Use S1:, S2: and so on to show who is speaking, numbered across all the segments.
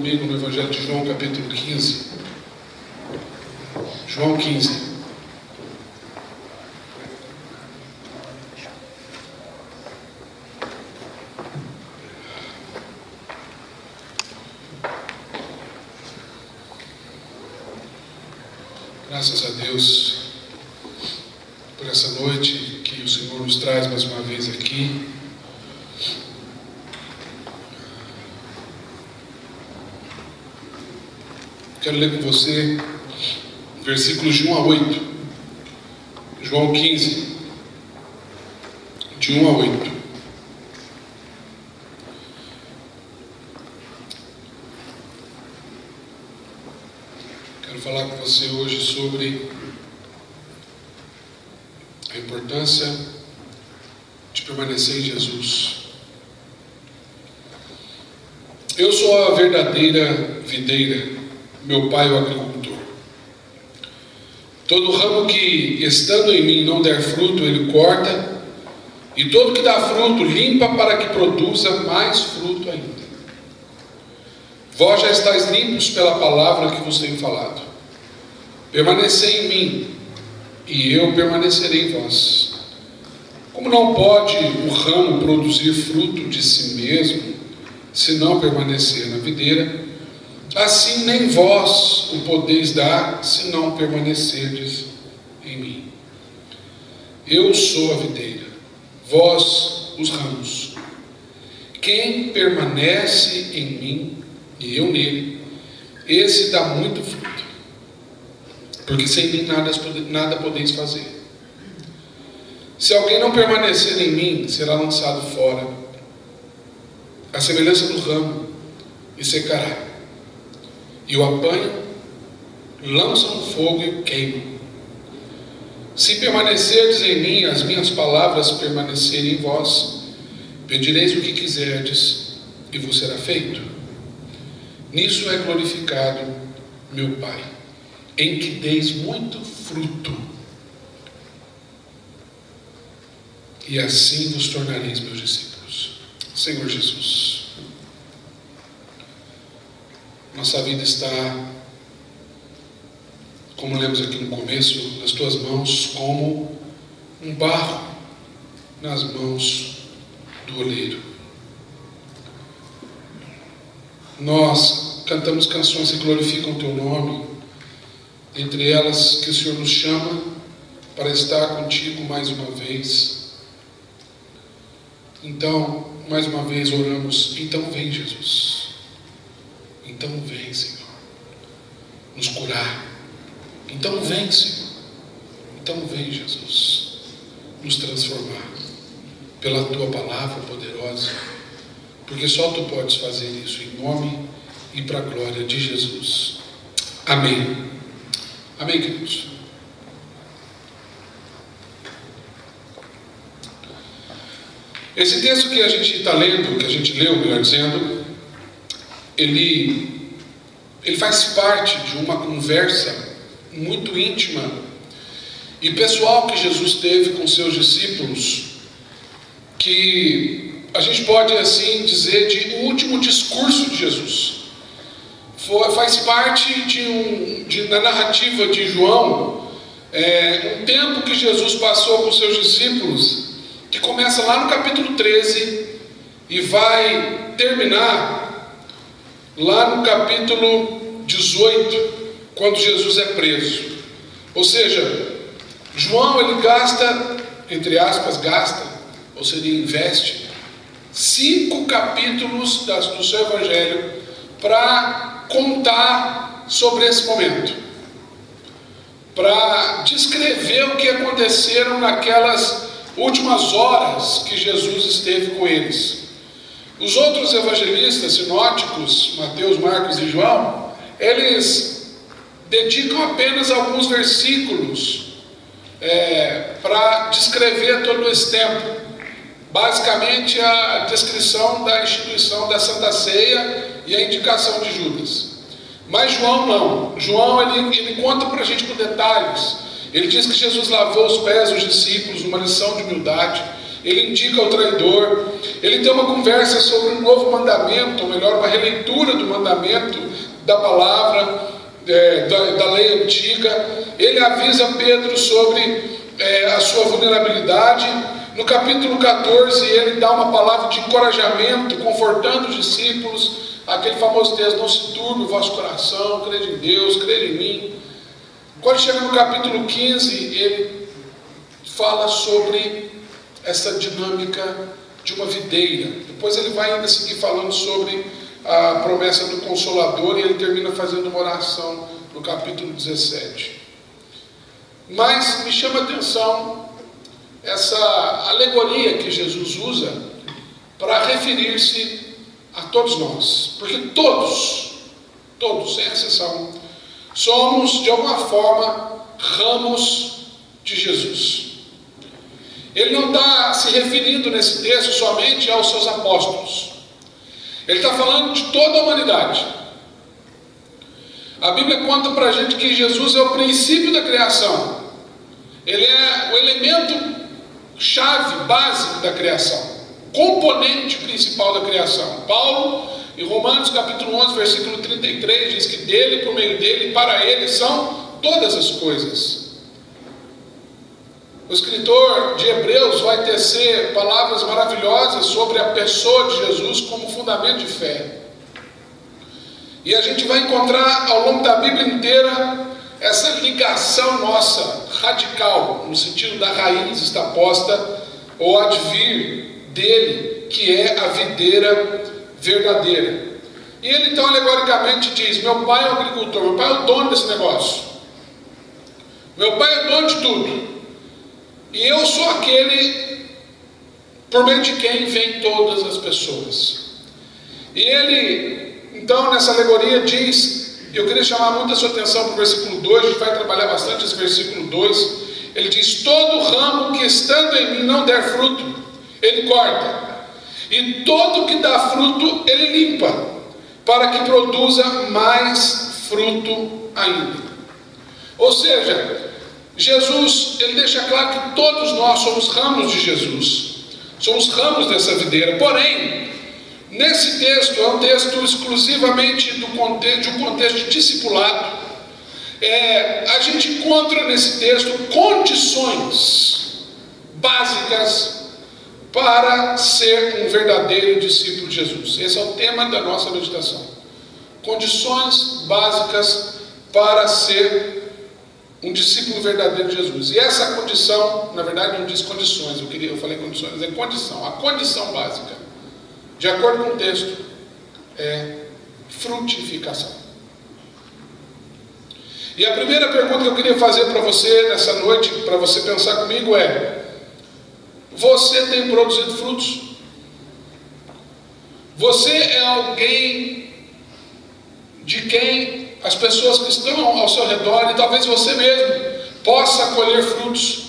S1: comigo no Evangelho de João, capítulo 15. João 15. Graças a Deus por essa noite que o Senhor nos traz mais uma vez aqui. Quero ler com você versículos de 1 a 8. João 15, de 1 a 8. Quero falar com você hoje sobre a importância de permanecer em Jesus. Eu sou a verdadeira videira, meu pai é o agricultor. Todo ramo que estando em mim não der fruto, ele corta, e todo que dá fruto, limpa para que produza mais fruto ainda. Vós já estáis limpos pela palavra que vos tenho falado. Permanecei em mim, e eu permanecerei em vós. Como não pode o ramo produzir fruto de si mesmo, se não permanecer na videira, assim nem vós o podeis dar, se não permanecerdes em mim. Eu sou a videira, vós os ramos. Quem permanece em mim, e eu nele, esse dá muito fruto, porque sem mim nada podeis fazer. Se alguém não permanecer em mim, será lançado fora, à semelhança do ramo, e secará. E o apanham, lançam no fogo e o queimam. Se permanecerdes em mim, as minhas palavras permanecerem em vós, pedireis o que quiserdes, e vos será feito. Nisso é glorificado meu Pai, em que deis muito fruto, e assim vos tornareis meus discípulos. Senhor Jesus, nossa vida está, como lemos aqui no começo, nas tuas mãos, como um barro nas mãos do oleiro. Nós cantamos canções que glorificam o teu nome, entre elas que o Senhor nos chama para estar contigo mais uma vez. Então, mais uma vez oramos, então vem Jesus. Então vem, Senhor, nos curar. Então vem, Senhor. Então vem, Jesus, nos transformar pela tua palavra poderosa, porque só tu podes fazer isso, em nome e para a glória de Jesus. Amém. Amém, queridos. Esse texto que a gente está lendo, que a gente leu, melhor dizendo, ele faz parte de uma conversa muito íntima e pessoal que Jesus teve com seus discípulos, que a gente pode assim dizer de o último discurso de Jesus. Faz parte da narrativa de João, um tempo que Jesus passou com seus discípulos, que começa lá no capítulo 13 e vai terminar lá no capítulo 18, quando Jesus é preso. Ou seja, João ele gasta, entre aspas, ou seria investe, 5 capítulos do seu evangelho para contar sobre esse momento, para descrever o que aconteceram naquelas últimas horas que Jesus esteve com eles. Os outros evangelistas sinóticos, Mateus, Marcos e João, eles dedicam apenas alguns versículos para descrever todo esse tempo. Basicamente a descrição da instituição da Santa Ceia e a indicação de Judas. Mas João não. João ele conta para a gente com detalhes. Ele diz que Jesus lavou os pés dos discípulos, uma lição de humildade. ele indica o traidor, ele tem uma conversa sobre um novo mandamento, ou melhor, uma releitura do mandamento, da palavra, da lei antiga. Ele avisa Pedro sobre a sua vulnerabilidade. No capítulo 14, ele dá uma palavra de encorajamento, confortando os discípulos, aquele famoso texto: não se turbe o vosso coração, crede em Deus, crede em mim. Quando chega no capítulo 15, ele fala sobre essa dinâmica de uma videira. Depois ele vai ainda seguir falando sobre a promessa do Consolador, e ele termina fazendo uma oração no capítulo 17. Mas me chama a atenção essa alegoria que Jesus usa para referir-se a todos nós, porque todos, sem exceção, somos de alguma forma ramos de Jesus. Ele não está se referindo nesse texto somente aos seus apóstolos, ele está falando de toda a humanidade. A Bíblia conta para a gente que Jesus é o princípio da criação, ele é o elemento chave, básico da criação, componente principal da criação. Paulo, em Romanos capítulo 11, versículo 33, diz que dele, por meio dele e para ele são todas as coisas. O escritor de Hebreus vai tecer palavras maravilhosas sobre a pessoa de Jesus como fundamento de fé. E a gente vai encontrar ao longo da Bíblia inteira essa ligação nossa, radical, no sentido da raiz está posta ou advir dele, que é a videira verdadeira. E ele então alegoricamente diz: meu pai é o agricultor, meu pai é o dono desse negócio, meu pai é o dono de tudo, e eu sou aquele por meio de quem vem todas as pessoas. E ele então nessa alegoria diz, eu queria chamar muito a sua atenção para o versículo 2, a gente vai trabalhar bastante esse versículo 2. Ele diz: todo ramo que estando em mim não der fruto, ele corta, e todo que dá fruto, ele limpa, para que produza mais fruto ainda. Ou seja, Jesus, ele deixa claro que todos nós somos ramos de Jesus, somos ramos dessa videira. Porém, nesse texto, é um texto exclusivamente de um contexto de discipulado. A gente encontra nesse texto condições básicas para ser um verdadeiro discípulo de Jesus. Esse é o tema da nossa meditação. Condições básicas para ser um discípulo verdadeiro de Jesus. E essa condição, na verdade não diz condições, eu falei condições, mas é condição. A condição básica, de acordo com o texto, é frutificação. E a primeira pergunta que eu queria fazer para você nessa noite, para você pensar comigo, é: você tem produzido frutos? Você é alguém de quem as pessoas que estão ao seu redor, e talvez você mesmo, possa colher frutos?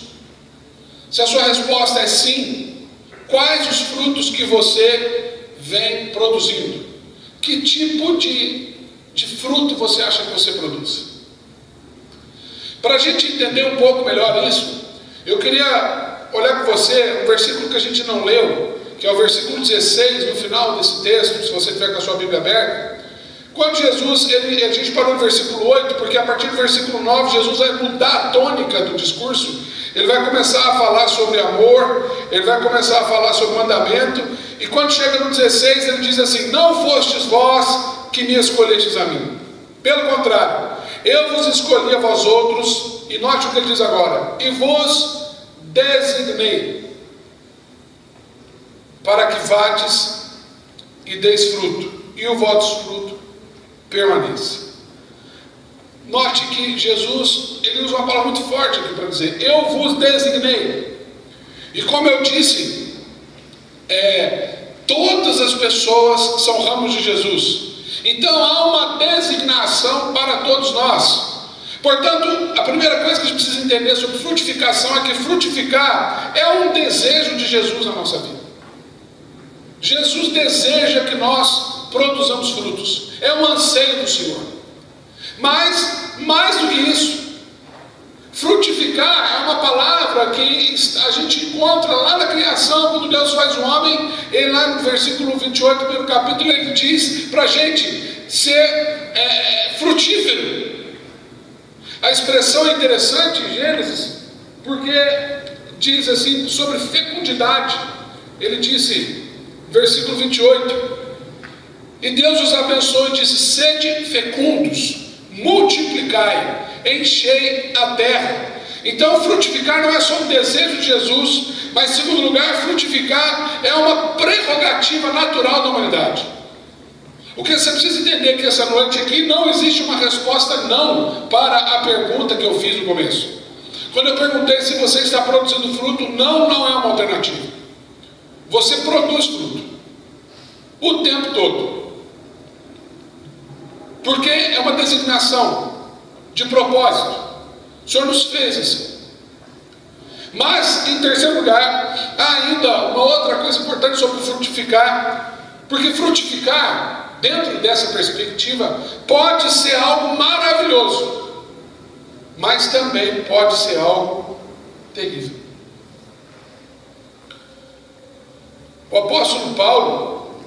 S1: Se a sua resposta é sim, quais os frutos que você vem produzindo? Que tipo de fruto você acha que você produz? Para a gente entender um pouco melhor isso, eu queria olhar com você um versículo que a gente não leu, que é o versículo 16, no final desse texto, se você tiver com a sua Bíblia aberta. Quando Jesus, a gente parou no versículo 8, porque a partir do versículo 9, Jesus vai mudar a tônica do discurso. Ele vai começar a falar sobre amor, ele vai começar a falar sobre mandamento, e quando chega no 16, ele diz assim: não fostes vós que me escolhestes a mim, pelo contrário, eu vos escolhi a vós outros, e note o que ele diz agora: e vos designei, para que vades e deis fruto, e o vosso fruto permaneça. Note que Jesus, ele usa uma palavra muito forte aqui para dizer: eu vos designei. E como eu disse, todas as pessoas são ramos de Jesus. Então há uma designação para todos nós. Portanto, a primeira coisa que a gente precisa entender sobre frutificação é que frutificar é um desejo de Jesus na nossa vida. Jesus deseja que nós produzamos frutos, é um anseio do Senhor. Mas, mais do que isso, frutificar é uma palavra palavra que a gente encontra lá na criação, quando Deus faz o homem, ele lá no versículo 28 do capítulo, ele diz para a gente ser frutífero. A expressão é interessante em Gênesis, porque diz assim sobre fecundidade. Ele disse, versículo 28, e Deus os abençoou e disse: sede fecundos, multiplicai, enchei a terra. Então frutificar não é só um desejo de Jesus, mas em segundo lugar, frutificar é uma prerrogativa natural da humanidade. O que você precisa entender é que essa noite aqui não existe uma resposta não para a pergunta que eu fiz no começo. Quando eu perguntei se você está produzindo fruto, não é uma alternativa. Você produz fruto o tempo todo, porque é uma designação de propósito. O Senhor nos fez assim. Mas, em terceiro lugar, há ainda uma outra coisa importante sobre frutificar, porque frutificar, dentro dessa perspectiva, pode ser algo maravilhoso, mas também pode ser algo terrível. O apóstolo Paulo,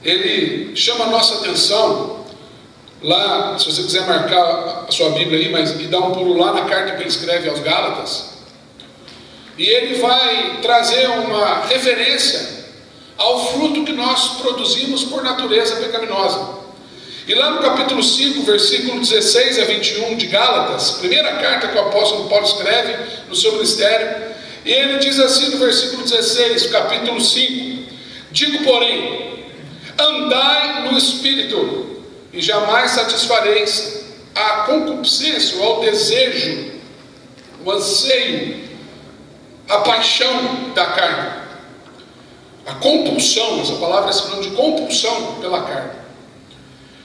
S1: ele chama a nossa atenção lá, se você quiser marcar a sua Bíblia aí, e dar um pulo lá na carta que ele escreve aos Gálatas, e ele vai trazer uma referência ao fruto que nós produzimos por natureza pecaminosa. E lá no capítulo 5, versículo 16 a 21 de Gálatas, primeira carta que o apóstolo Paulo escreve no seu ministério, e ele diz assim no versículo 16, capítulo 5: digo, porém, andai no Espírito, e jamais satisfareis a concupiscência, ou ao desejo, o anseio, a paixão da carne. A compulsão, essa palavra é sinônimo de compulsão pela carne.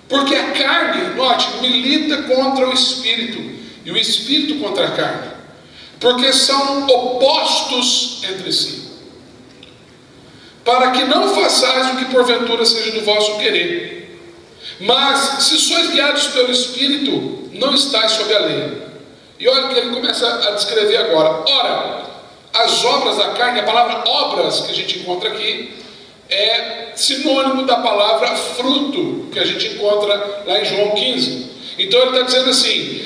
S1: Porque a carne, note, milita contra o Espírito, e o Espírito contra a carne, porque são opostos entre si, para que não façais o que porventura seja do vosso querer. Mas, se sois guiados pelo Espírito, não estáis sob a lei. E olha o que ele começa a descrever agora. Ora, as obras da carne, a palavra obras que a gente encontra aqui, é sinônimo da palavra fruto, que a gente encontra lá em João 15. Então ele está dizendo assim,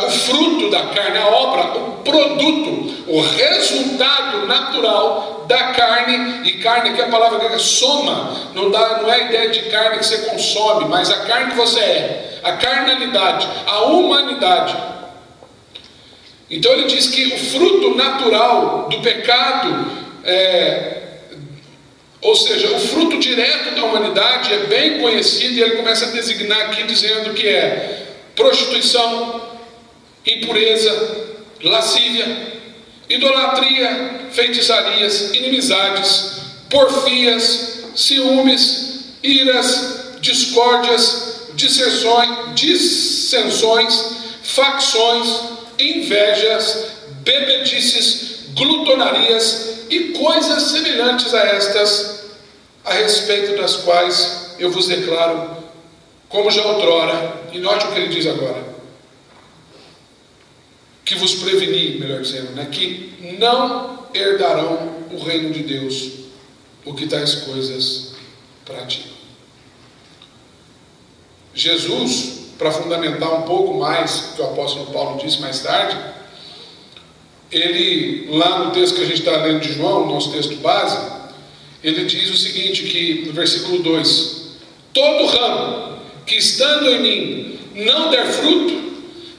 S1: o fruto da carne, a obra, o produto, o resultado natural da carne. E carne aqui é a palavra grega soma, não é a ideia de carne que você consome, mas a carne que você é, a carnalidade, a humanidade. Então ele diz que o fruto natural do pecado, ou seja, o fruto direto da humanidade é bem conhecido, e ele começa a designar aqui dizendo que é prostituição, impureza, lascívia, idolatria, feitiçarias, inimizades, porfias, ciúmes, iras, discórdias, dissensões, facções, invejas, bebedices, glutonarias e coisas semelhantes a estas, a respeito das quais eu vos declaro, como já outrora, e note o que ele diz agora, que vos preveni, melhor dizendo, né, que não herdarão o reino de Deus o que tais coisas praticam. Jesus, para fundamentar um pouco mais o que o apóstolo Paulo disse mais tarde, ele, lá no texto que a gente está lendo de João, nosso texto base, ele diz o seguinte, que no versículo 2, todo ramo que estando em mim não der fruto,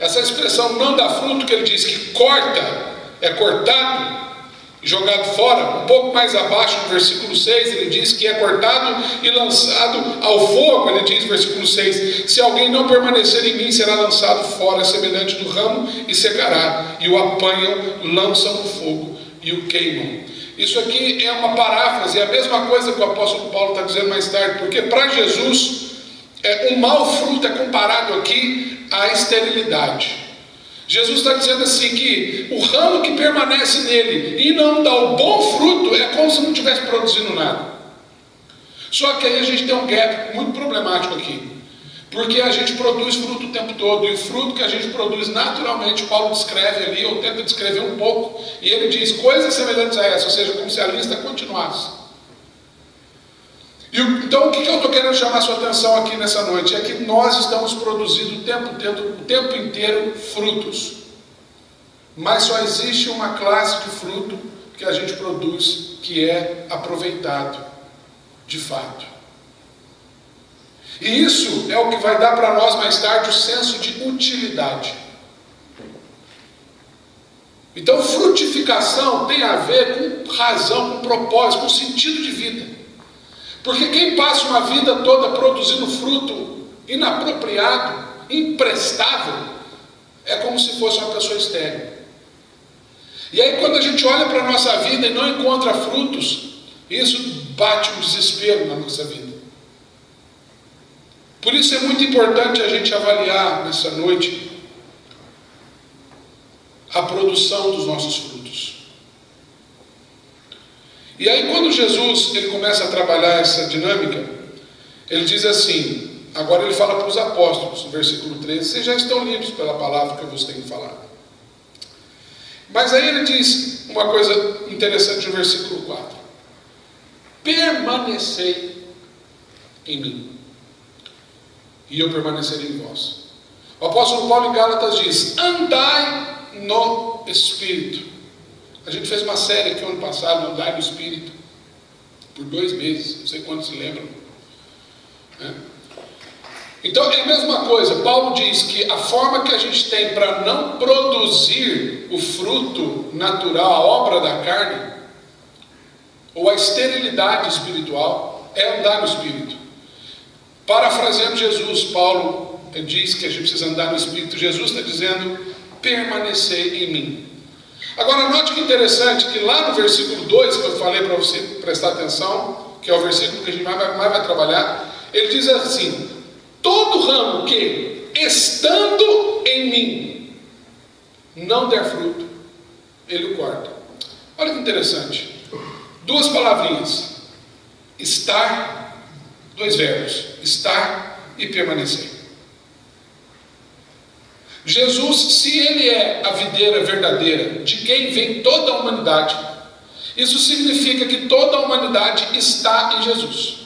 S1: essa expressão não dá fruto, que ele diz que corta, é cortado e jogado fora, um pouco mais abaixo no versículo 6, ele diz que é cortado e lançado ao fogo. Ele diz no versículo 6, se alguém não permanecer em mim, será lançado fora, semelhante do ramo, e secará, e o apanham, lançam no fogo e o queimam. Isso aqui é uma paráfrase, é a mesma coisa que o apóstolo Paulo está dizendo mais tarde, porque para Jesus, o mau fruto é comparado aqui à esterilidade. Jesus está dizendo assim que o ramo que permanece nele e não dá o bom fruto é como se não estivesse produzindo nada. Só que aí a gente tem um gap muito problemático aqui, Porque a gente produz fruto o tempo todo, e o fruto que a gente produz naturalmente, Paulo descreve ali, ou tenta descrever um pouco, e ele diz coisas semelhantes a essa, ou seja, como se a lista continuasse. Então o que eu estou querendo chamar a sua atenção aqui nessa noite? É que nós estamos produzindo o tempo inteiro frutos. Mas só existe uma classe de fruto que a gente produz que é aproveitado, de fato. E isso é o que vai dar para nós mais tarde o senso de utilidade. Então frutificação tem a ver com razão, com propósito, com sentido de vida. Porque quem passa uma vida toda produzindo fruto inapropriado, imprestável, é como se fosse uma pessoa estéril. E aí quando a gente olha para a nossa vida e não encontra frutos, isso bate um desespero na nossa vida. Por isso é muito importante a gente avaliar nessa noite a produção dos nossos frutos. E aí quando Jesus ele começa a trabalhar essa dinâmica, ele diz assim, agora ele fala para os apóstolos, no versículo 13, vocês já estão livres pela palavra que eu vos tenho falado. Mas aí ele diz uma coisa interessante no versículo 4. Permanecei em mim, e eu permanecerei em vós. O apóstolo Paulo em Gálatas diz, andai no Espírito. A gente fez uma série aqui ano passado, andai no Espírito, por 2 meses, não sei quantos se lembram. Então é a mesma coisa, Paulo diz que a forma que a gente tem para não produzir o fruto natural, a obra da carne, ou a esterilidade espiritual, é andar no Espírito. Parafraseando Jesus, Paulo diz que a gente precisa andar no Espírito, Jesus está dizendo, permanecer em mim. Agora note que interessante, que lá no versículo 2, que eu falei para você prestar atenção, que é o versículo que a gente mais vai trabalhar, ele diz assim, todo ramo que, estando em mim, não der fruto, ele o corta. Olha que interessante. 2 palavrinhas. Estar, 2 verbos. Estar e permanecer. Jesus, se ele é a videira verdadeira, de quem vem toda a humanidade, isso significa que toda a humanidade está em Jesus.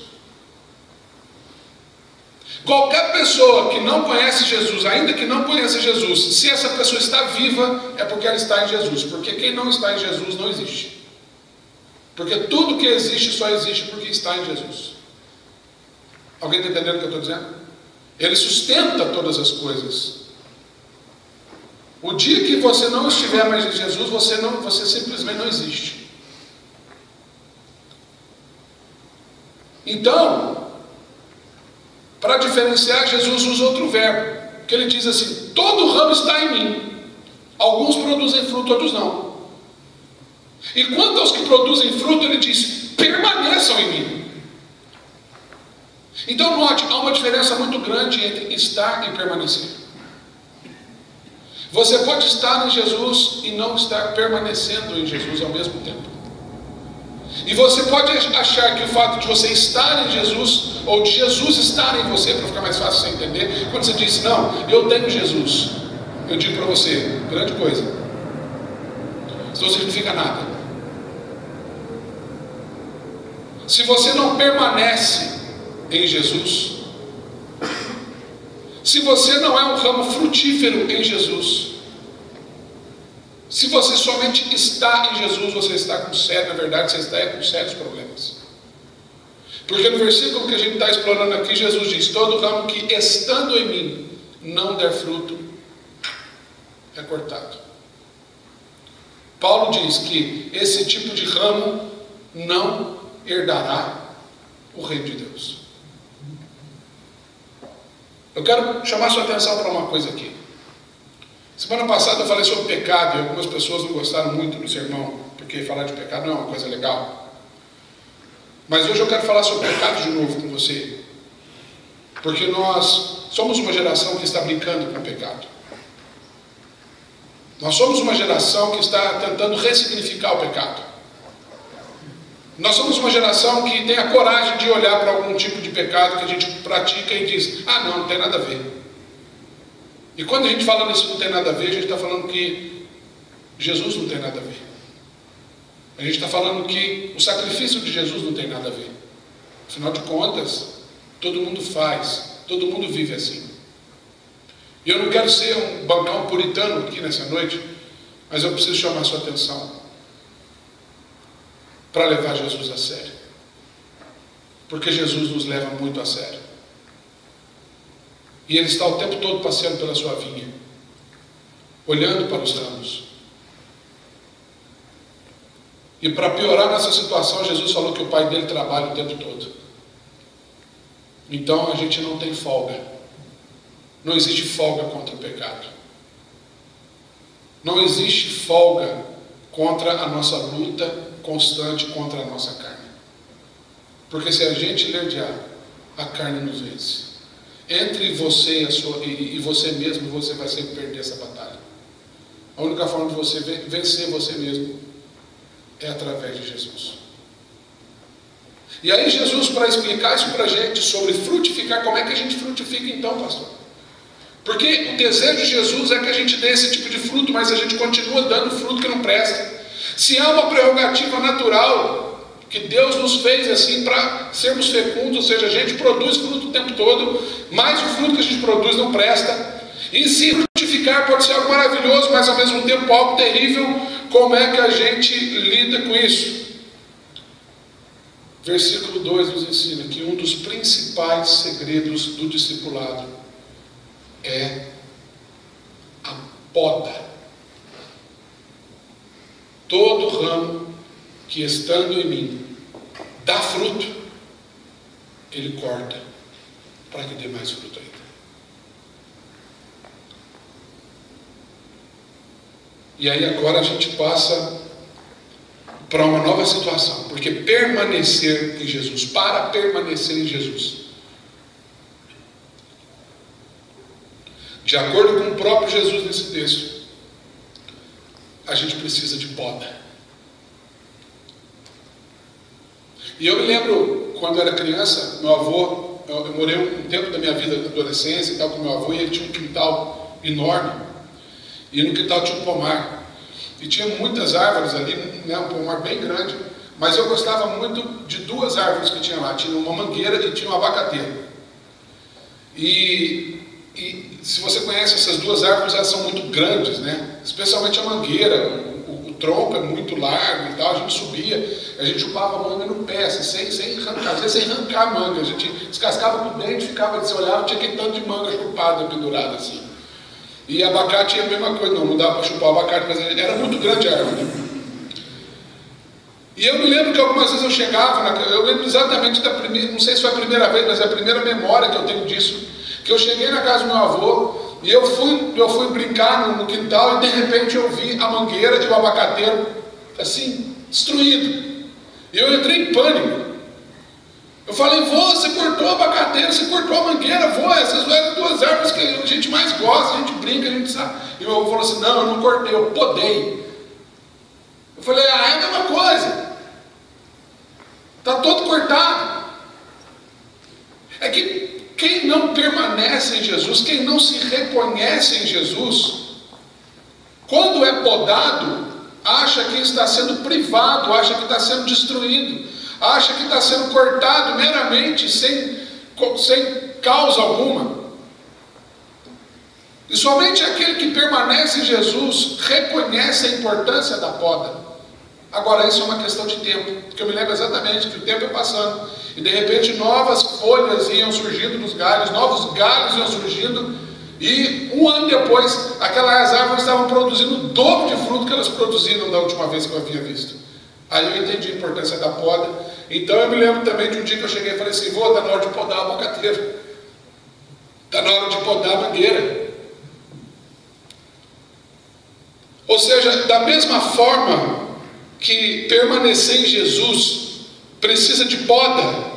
S1: Qualquer pessoa que não conhece Jesus, ainda que não conheça Jesus, se essa pessoa está viva, é porque ela está em Jesus. Porque quem não está em Jesus não existe. Porque tudo que existe só existe porque está em Jesus. Alguém está entendendo o que eu estou dizendo? Ele sustenta todas as coisas. O dia que você não estiver mais em Jesus, você simplesmente não existe. Então, para diferenciar, Jesus usa outro verbo, que ele diz assim, todo ramo está em mim, alguns produzem fruto, outros não. E quanto aos que produzem fruto, ele diz, permaneçam em mim. Então note, há uma diferença muito grande entre estar e permanecer. Você pode estar em Jesus e não estar permanecendo em Jesus ao mesmo tempo. E você pode achar que o fato de você estar em Jesus, ou de Jesus estar em você, para ficar mais fácil você entender, quando você diz, não, eu tenho Jesus, eu digo para você, grande coisa, isso não significa nada. Se você não permanece em Jesus, se você não é um ramo frutífero em Jesus, se você somente está em Jesus, você está com sério, na verdade, você está com sérios problemas. Porque no versículo que a gente está explorando aqui, Jesus diz, todo ramo que estando em mim não der fruto, é cortado. Paulo diz que esse tipo de ramo não herdará o reino de Deus. Eu quero chamar sua atenção para uma coisa aqui. Semana passada eu falei sobre pecado e algumas pessoas não gostaram muito do sermão, porque falar de pecado não é uma coisa legal. Mas hoje eu quero falar sobre pecado de novo com você. Porque nós somos uma geração que está brincando com o pecado. Nós somos uma geração que está tentando ressignificar o pecado. Nós somos uma geração que tem a coragem de olhar para algum tipo de pecado que a gente pratica e diz: ah, não tem nada a ver. E quando a gente fala nisso não tem nada a ver, a gente está falando que Jesus não tem nada a ver. A gente está falando que o sacrifício de Jesus não tem nada a ver. Afinal de contas, todo mundo faz, todo mundo vive assim. E eu não quero ser um bancão puritano aqui nessa noite, mas eu preciso chamar a sua atenção para levar Jesus a sério. Porque Jesus nos leva muito a sério. E Ele está o tempo todo passeando pela sua vinha, olhando para os ramos. E para piorar nossa situação, Jesus falou que o Pai dele trabalha o tempo todo. Então a gente não tem folga. Não existe folga contra o pecado. Não existe folga contra a nossa luta constante contra a nossa carne. Porque se a gente lerdear, a carne nos vence. Entre você e você mesmo, você vai sempre perder essa batalha. A única forma de você vencer você mesmo é através de Jesus. E aí Jesus, para explicar isso para a gente sobre frutificar, como é que a gente frutifica então, pastor? Porque o desejo de Jesus é que a gente dê esse tipo de fruto, mas a gente continua dando fruto que não presta. Se há uma prerrogativa natural, que Deus nos fez assim para sermos fecundos, ou seja, a gente produz fruto o tempo todo, mas o fruto que a gente produz não presta. E se frutificar pode ser algo maravilhoso, mas ao mesmo tempo algo terrível, como é que a gente lida com isso? Versículo 2 nos ensina que um dos principais segredos do discipulado é a poda. Todo ramo que estando em mim dá fruto, ele corta para que dê mais fruto ainda. E aí agora a gente passa para uma nova situação, porque permanecer em Jesus, para permanecer em Jesus, de acordo com o próprio Jesus nesse texto, a gente precisa de poda. E eu me lembro, quando eu era criança, meu avô, eu morei um tempo da minha vida, da adolescência e tal, com meu avô, e ele tinha um quintal enorme, e no quintal tinha um pomar. E tinha muitas árvores ali, né, um pomar bem grande, mas eu gostava muito de duas árvores que tinha lá. Tinha uma mangueira e tinha um abacateiro. E se você conhece essas duas árvores, elas são muito grandes, né? Especialmente a mangueira, o tronco é muito largo e tal. A gente subia, a gente chupava a manga no pé, assim, sem arrancar, às vezes sem arrancar a manga. A gente descascava por dentro, ficava, você olhava, tinha aquele tanto de manga chupada, pendurada assim. E abacate é a mesma coisa, não dava para chupar o abacate, mas era muito grande a árvore. E eu me lembro que algumas vezes eu chegava, eu lembro exatamente da primeira, não sei se foi a primeira vez, mas é a primeira memória que eu tenho disso, que eu cheguei na casa do meu avô, e eu fui brincar no quintal, e de repente eu vi a mangueira e o abacateiro, assim, destruído. E eu entrei em pânico. Eu falei: vô, você cortou o abacateiro, você cortou a mangueira, vô, essas eram duas árvores que a gente mais gosta, a gente brinca, a gente sabe. E meu avô falou assim: não, eu não cortei, eu podei. Eu falei: ah, é a mesma coisa. Está todo cortado. É que quem não permanece em Jesus, quem não se reconhece em Jesus, quando é podado, acha que está sendo privado, acha que está sendo destruído, acha que está sendo cortado meramente, sem causa alguma. E somente aquele que permanece em Jesus reconhece a importância da poda. Agora, isso é uma questão de tempo, porque eu me lembro exatamente que o tempo é passando, e de repente novas folhas iam surgindo nos galhos, novos galhos iam surgindo, e um ano depois, aquelas árvores estavam produzindo o dobro de fruto que elas produziram da última vez que eu havia visto. Aí eu entendi a importância da poda. Então eu me lembro também de um dia que eu cheguei e falei assim: vô, está na hora de podar o abacateiro, está na hora de podar a mangueira. Ou seja, da mesma forma que permanecer em Jesus precisa de poda,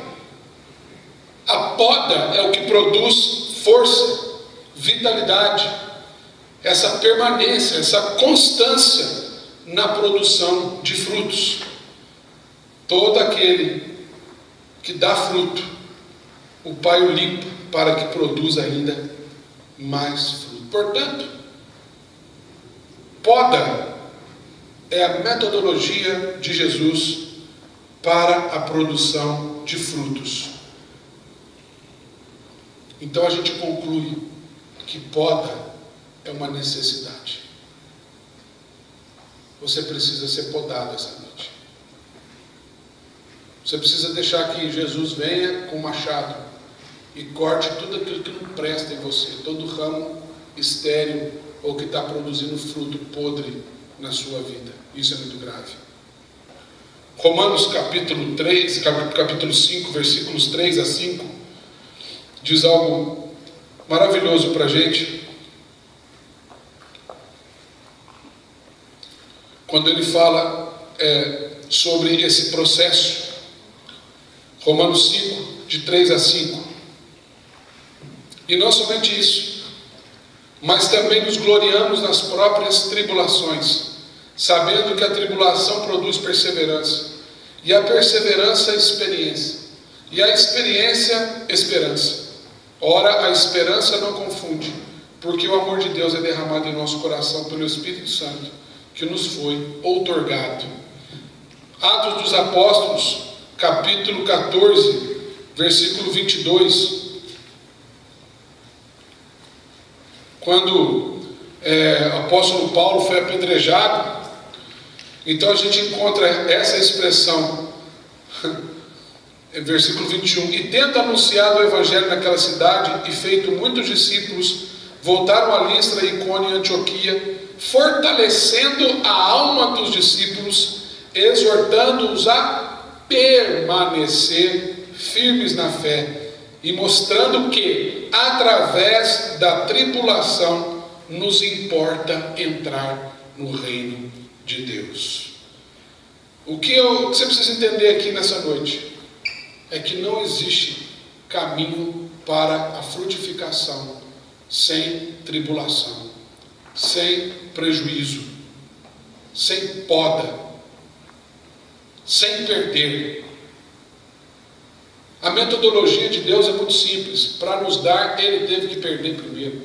S1: a poda é o que produz força, vitalidade, essa permanência, essa constância na produção de frutos. Todo aquele que dá fruto, o Pai o limpa para que produza ainda mais fruto. Portanto, poda é a metodologia de Jesus para a produção de frutos. Então a gente conclui que poda é uma necessidade. Você precisa ser podado essa noite. Você precisa deixar que Jesus venha com o machado e corte tudo aquilo que não presta em você, todo ramo estéril ou que está produzindo fruto podre na sua vida. Isso é muito grave. Romanos capítulo 5, versículos 3 a 5, diz algo maravilhoso para a gente. Quando ele fala sobre esse processo. Romanos 5, de 3 a 5. E não somente isso, mas também nos gloriamos nas próprias tribulações, sabendo que a tribulação produz perseverança, e a perseverança experiência, e a experiência esperança. Ora, a esperança não confunde, porque o amor de Deus é derramado em nosso coração pelo Espírito Santo, que nos foi outorgado. Atos dos Apóstolos, capítulo 14, versículo 22. Quando o apóstolo Paulo foi apedrejado, então a gente encontra essa expressão, versículo 21, e tendo anunciado o evangelho naquela cidade e feito muitos discípulos, voltaram a Listra, Icônio e Antioquia, fortalecendo a alma dos discípulos, exortando-os a permanecer firmes na fé, e mostrando que, através da tribulação, nos importa entrar no reino de Deus. O que você precisa entender aqui nessa noite é que não existe caminho para a frutificação sem tribulação, sem prejuízo, sem poda, sem perder. A metodologia de Deus é muito simples. Para nos dar, Ele teve que perder primeiro.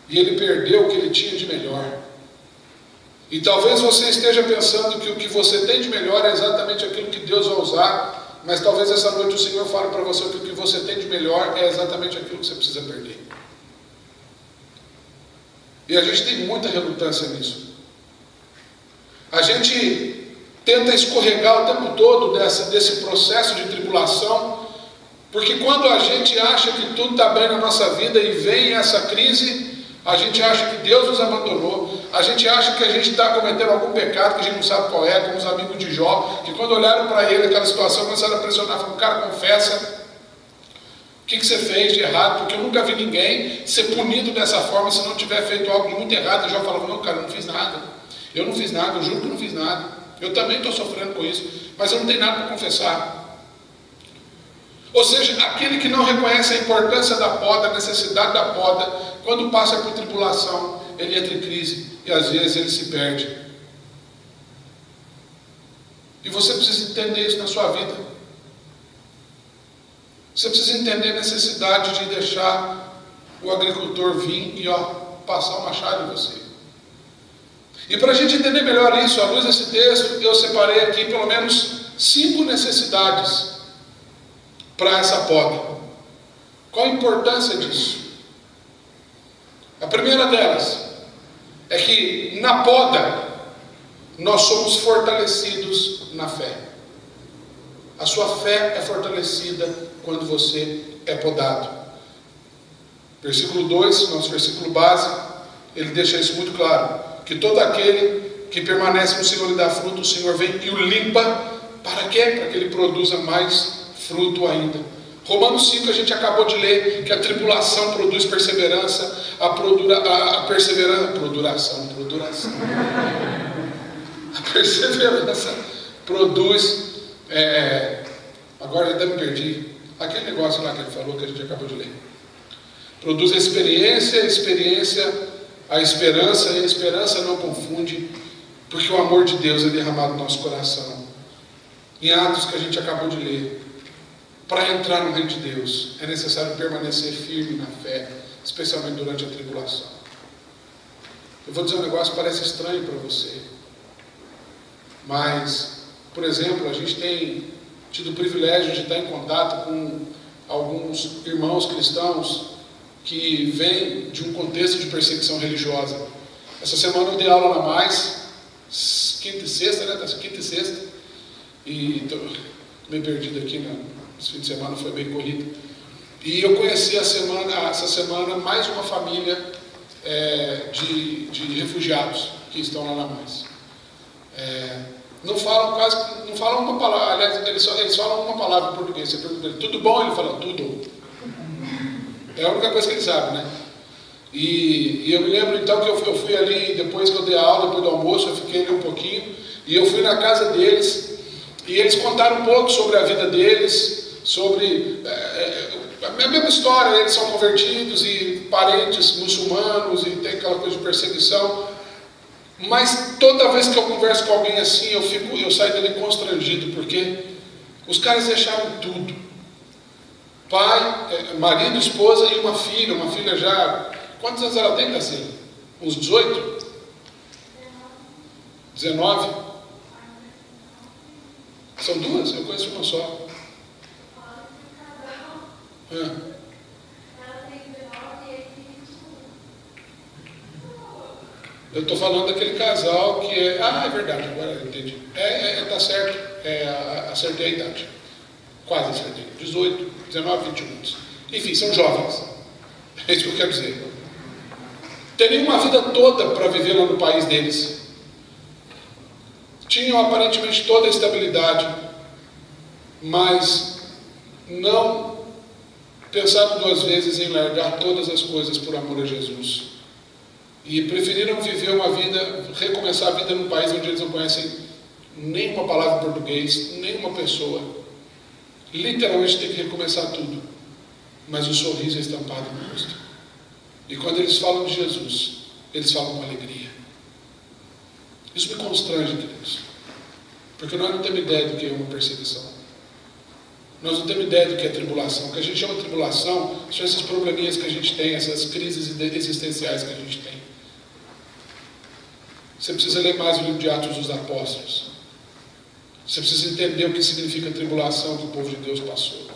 S1: E Ele perdeu o que Ele tinha de melhor. E talvez você esteja pensando que o que você tem de melhor é exatamente aquilo que Deus vai usar, mas talvez essa noite o Senhor fale para você que o que você tem de melhor é exatamente aquilo que você precisa perder. E a gente tem muita relutância nisso. A gente tenta escorregar o tempo todo desse processo de tribulação, porque quando a gente acha que tudo está bem na nossa vida e vem essa crise, a gente acha que Deus nos abandonou, a gente acha que a gente está cometendo algum pecado que a gente não sabe qual é, como os amigos de Jó, que quando olharam para ele, aquela situação, começaram a pressionar, falaram: cara, confessa, o que você fez de errado, porque eu nunca vi ninguém ser punido dessa forma se não tiver feito algo muito errado. E Jó falava: não, cara, eu não fiz nada, eu juro que eu não fiz nada. Eu também estou sofrendo com isso, mas eu não tenho nada para confessar. Ou seja, aquele que não reconhece a importância da poda, a necessidade da poda, quando passa por tribulação, ele entra em crise e às vezes ele se perde. E você precisa entender isso na sua vida. Você precisa entender a necessidade de deixar o agricultor vir e passar o machado em você. E para a gente entender melhor isso, à luz desse texto, eu separei aqui pelo menos 5 necessidades para essa poda. Qual a importância disso? A primeira delas é que na poda nós somos fortalecidos na fé. A sua fé é fortalecida quando você é podado. Versículo 2, nosso versículo base, ele deixa isso muito claro. Que todo aquele que permanece no Senhor e dá fruto, o Senhor vem e o limpa. Para quê? Para que ele produza mais fruto ainda. Romanos 5, a gente acabou de ler que a tribulação produz perseverança, a perseverança produz, agora eu até me perdi, aquele negócio lá que ele falou, que a gente acabou de ler. Produz a experiência, a esperança, e a esperança não confunde, porque o amor de Deus é derramado no nosso coração. em Atos que a gente acabou de ler, para entrar no reino de Deus, é necessário permanecer firme na fé, especialmente durante a tribulação. Eu vou dizer um negócio que parece estranho para você, mas, por exemplo, a gente tem tido o privilégio de estar em contato com alguns irmãos cristãos que vêm de um contexto de perseguição religiosa. Essa semana eu dei aula na Mais, quinta e sexta, né? Quinta e sexta, e estou meio perdido aqui, esse fim de semana foi bem corrido. E eu conheci essa semana mais uma família de refugiados que estão lá na Mais. Não falam uma palavra, aliás, eles falam uma palavra em português. Você pergunta ele, tudo bom? Ele fala, tudo. É a única coisa que ele sabe, né? E eu me lembro então que eu fui ali, depois que eu dei a aula, depois do almoço, eu fiquei ali um pouquinho, e eu fui na casa deles, e eles contaram um pouco sobre a vida deles, sobre a mesma história. Eles são convertidos e parentes muçulmanos, e tem aquela coisa de perseguição. Mas toda vez que eu converso com alguém assim, eu saio dele constrangido, porque os caras deixaram tudo. Pai, marido, esposa e uma filha já... Quantos anos ela tem, Cacilha? Uns 18? 19? São duas? Eu conheço uma só. Eu estou falando daquele casal que é... Ah, é verdade, agora eu entendi. Tá certo, acertei a idade. Quase acertei. 18, 19, 21 anos. Enfim, são jovens. É isso que eu quero dizer. Teriam uma vida toda para viver lá no país deles. Tinham aparentemente toda a estabilidade, mas não pensaram duas vezes em largar todas as coisas por amor a Jesus. E preferiram viver uma vida, recomeçar a vida num país onde eles não conhecem nenhuma palavra em português, nenhuma pessoa. Literalmente tem que recomeçar tudo. Mas o sorriso é estampado no rosto. E quando eles falam de Jesus, eles falam com alegria. Isso me constrange, queridos. Porque nós não temos ideia do que é uma perseguição. Nós não temos ideia do que é tribulação. O que a gente chama de tribulação são esses probleminhas que a gente tem, essas crises existenciais que a gente tem. Você precisa ler mais o livro de Atos dos Apóstolos. Você precisa entender o que significa a tribulação que o povo de Deus passou.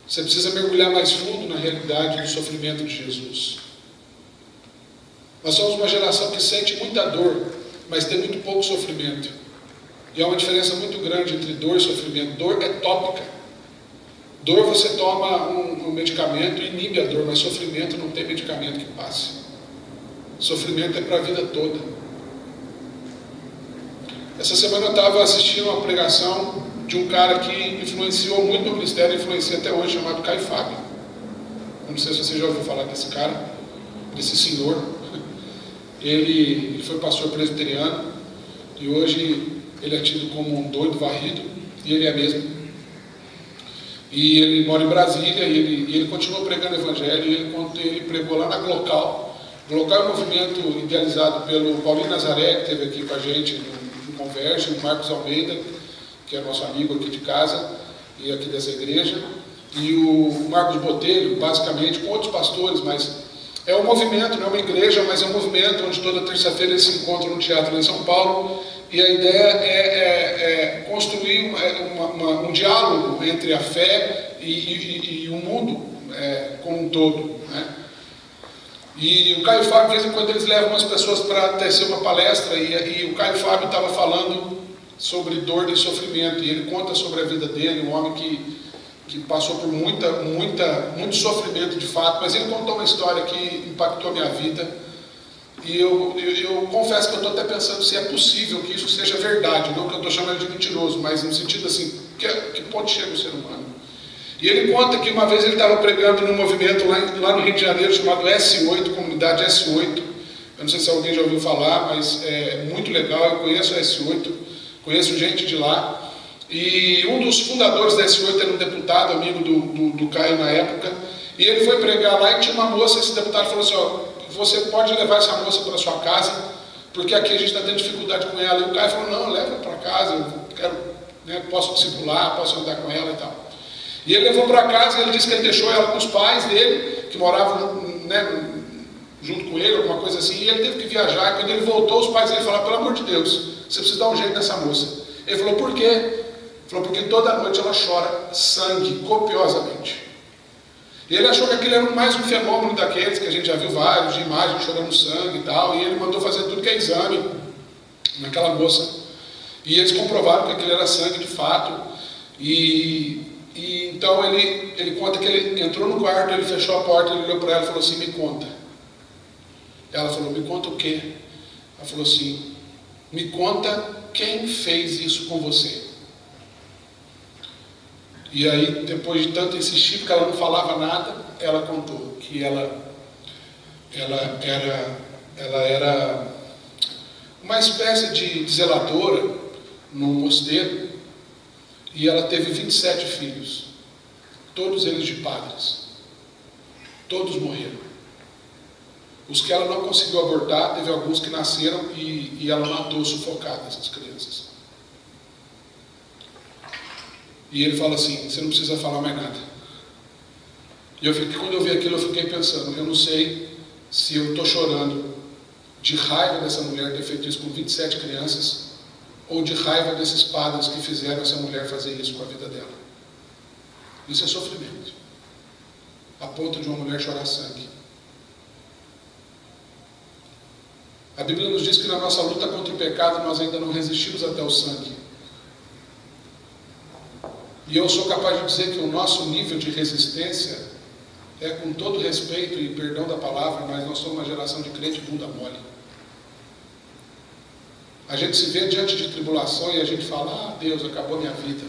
S1: Você precisa mergulhar mais fundo na realidade do sofrimento de Jesus. Nós somos uma geração que sente muita dor, mas tem muito pouco sofrimento. E há uma diferença muito grande entre dor e sofrimento. Dor é tópica. Dor você toma um medicamento e inibe a dor, mas sofrimento não tem medicamento que passe. Sofrimento é para a vida toda. Essa semana eu estava assistindo uma pregação de um cara que influenciou muito no ministério, influencia até hoje, chamado Caio Fábio. Eu não sei se você já ouviu falar desse cara, desse senhor. Ele foi pastor presbiteriano e hoje ele é tido como um doido varrido, e ele é mesmo. E ele mora em Brasília e ele continua pregando o evangelho. E ele pregou lá na Glocal. Glocal é um movimento idealizado pelo Paulinho Nazaré, que esteve aqui com a gente no Converge, o Marcos Almeida, que é nosso amigo aqui de casa e aqui dessa igreja, e o Marcos Botelho, basicamente, com outros pastores, mas é um movimento, não é uma igreja, mas é um movimento onde toda terça-feira eles se encontram no teatro em São Paulo, e a ideia é construir um diálogo entre a fé e o mundo como um todo, né? E o Caio Fábio, de vez em quando, eles levam umas pessoas para tecer uma palestra, e o Caio Fábio estava falando sobre dor e sofrimento, e ele conta sobre a vida dele, um homem que passou por muito sofrimento de fato, mas ele contou uma história que impactou a minha vida, e eu confesso que eu estou até pensando se é possível que isso seja verdade, não que eu estou chamando de mentiroso, mas no sentido assim, que ponto chega o ser humano. E ele conta que uma vez ele estava pregando num movimento lá no Rio de Janeiro chamado S8, comunidade S8, eu não sei se alguém já ouviu falar, mas é muito legal, eu conheço a S8, conheço gente de lá, e um dos fundadores da S8 era um deputado, amigo do Caio na época, e ele foi pregar lá e tinha uma moça, esse deputado falou assim, ó, você pode levar essa moça para sua casa, porque aqui a gente está tendo dificuldade com ela. E o Caio falou, não, leva para casa, eu quero né? Posso discipular, posso andar com ela e tal. E ele levou para casa, e ele disse que ele deixou ela com os pais dele, que moravam, né, junto com ele, alguma coisa assim, e ele teve que viajar. E quando ele voltou, os pais dele falaram: pelo amor de Deus, você precisa dar um jeito nessa moça. Ele falou: por quê? Ele falou: porque toda noite ela chora sangue copiosamente. E ele achou que aquilo era mais um fenômeno daqueles que a gente já viu vários, de imagens chorando sangue e tal, e ele mandou fazer tudo que é exame naquela moça, e eles comprovaram que aquilo era sangue de fato. E então ele conta que ele entrou no quarto, ele fechou a porta, ele olhou para ela e falou assim: me conta. Ela falou: me conta o quê? Ela falou assim: me conta quem fez isso com você. E aí, depois de tanto insistir, porque ela não falava nada, ela contou que ela era uma espécie de zeladora num mosteiro, e ela teve 27 filhos, todos eles de padres. Todos morreram. Os que ela não conseguiu abortar, teve alguns que nasceram e ela matou sufocadas essas crianças. E ele fala assim: você não precisa falar mais nada. E quando eu vi aquilo, eu fiquei pensando: eu não sei se eu estou chorando de raiva dessa mulher ter feito isso com 27 crianças, ou de raiva desses padres que fizeram essa mulher fazer isso com a vida dela. Isso é sofrimento, a ponto de uma mulher chorar sangue. A Bíblia nos diz que na nossa luta contra o pecado nós ainda não resistimos até o sangue. E eu sou capaz de dizer que o nosso nível de resistência é, com todo respeito e perdão da palavra, mas nós somos uma geração de crente bunda mole. A gente se vê diante de tribulação e a gente fala: ah, Deus, acabou minha vida.